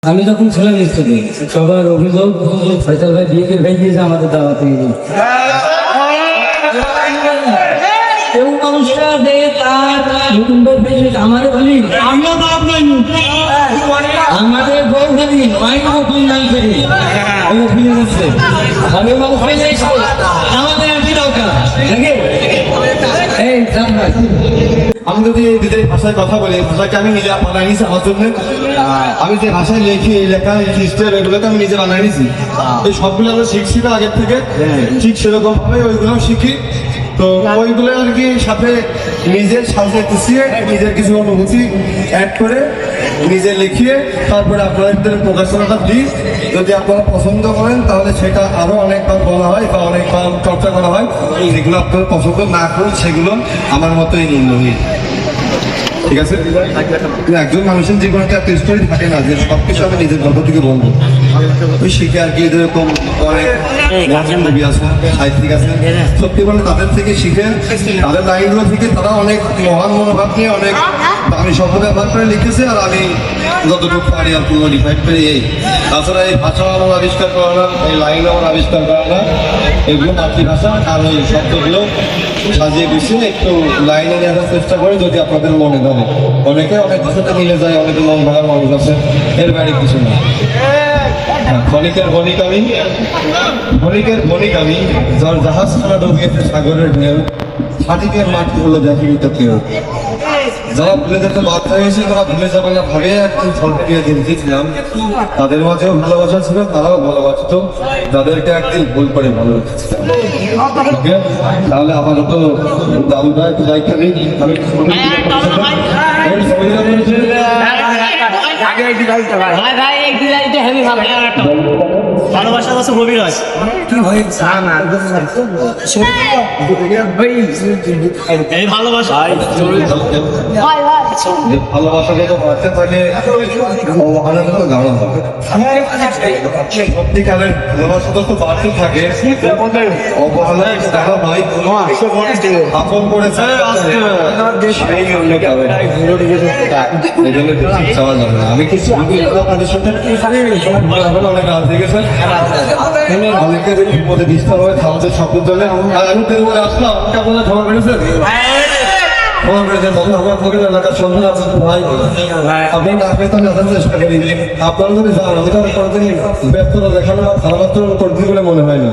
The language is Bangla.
আমি যখন ছিলাম স্কুলে সবার অভিযোগ ফয়সাল ভাই বিয়ে ভাই দিয়েছে আমাদের দাওয়াতে কেউ মানুষরা দেয় তার নতুন বউ পেয়েছে আমাদের বলি আমরা তো আপনার আমাদের বউ বলি মাইক নতুন নাই করি আমি ফিরে যাচ্ছে আমি মানুষ পেয়ে আমাদের আর কি দরকার এই আমি যদি দিদির ভাষায় কথা বলি, ভাষাকে আমি নিজে বানাই নিয়েছি আমার জন্য। আমি যে ভাষায় লিখি, লেখা সিস্টেম এগুলোকে আমি নিজে বানাই নিয়েছি। এই সবগুলো আমরা শিখছি না আগের থেকে, ঠিক সেরকম ভাবে ওইগুলো শিখি। তো ওইগুলো আর কি সাথে নিজের সাথে কুচিয়ে নিজের কিছু অনুভূতি অ্যাড করে নিজে লিখিয়ে তারপরে আপনাদের প্রকাশনাটা দিই। যদি আপনারা পছন্দ করেন তাহলে সেটা আরো অনেকবার বলা হয় বা অনেকবার চর্চা করা হয়। যেগুলো আপনারা পছন্দ না করেন সেগুলো আমার মতোই নিম্নহীন। ঠিক আছে, একজন মানুষের জীবনে একটা স্টোরি থাকে না যে সবকিছু আমি নিজের গল্প থেকে বলবো। ওই শিখে আর কি এরকম অনেক ছবি আছে, সাহিত্যিক আছে, সত্যি বলে তাদের থেকে শিখে তাদের লাইনগুলো থেকে তারা অনেক মহান মনোভাব নিয়ে অনেক আমি শব্দ ব্যবহার করে লিখেছে। আর আমি যতটুকু পারি আর পুরো ডিফাইন করি এই। তাছাড়া এই ভাষা আমার আবিষ্কার করা না, এই লাইন আমার আবিষ্কার করা না, এগুলো মাতৃভাষা। আর ওই শব্দগুলো সাজিয়ে গুছিয়ে একটু লাইনে নেওয়ার চেষ্টা করি যদি আপনাদের মনে ধরে। অনেকে অনেক ভাষাতে মিলে যায়, অনেকে মন ভাঙার মানুষ আছে, এর বাইরে কিছু না। ক্ষণিকের বণিক আমি যার জাহাজ খানা ডুবিয়েছে সাগরের ঢেউ, হাটিকের মাটি হলো দেখিনি তো কেউ। যারা ভুলে যেতে বাধ্য হয়েছে তারা ভুলে যাবে না ভাবে একদিন ছলকে দিয়ে দিয়েছিলাম। তাদের মাঝেও ভালোবাসা ছিল, তারাও ভালোবাসত যাদেরকে একদিন ভুল করে ভালোবাসছিলাম। তাহলে আমারও তো দাদুটা একটু দায়িত্ব নেই। আমি ভালোবাসা আছে গভীর হয় কি হয়েছে এই ভালোবাসা ভালোবাসা যত বাড়তে থাকে অবহেলা তত গাঢ় হবে। সত্যিকারের ভালোবাসা যত বাড়তে থাকে অবহেলা গাঢ় হয়। আপন করেছে সেই অন্য কারণে এই জন্য ঠিক চাওয়া যাবে না। আমি কিছু আপনাদের সাথে অনেক রাত দেখেছেন, অনেকের বিপদে বিস্তার হয়ে থামতে শব্দ চলে। আর আমি তেল বলে আসলাম, আমাকে আপনারা ক্ষমা করেছেন, ক্ষমা করেছেন। তখন আমার ফকির এলাকার সন্ধান আছে ভাই, আপনি না পেতে আমি চেষ্টা করি। আপনারা যদি যান আমি তো কোনোদিন ব্যর্থতা দেখানো বা খারাপ করতে বলে মনে হয় না।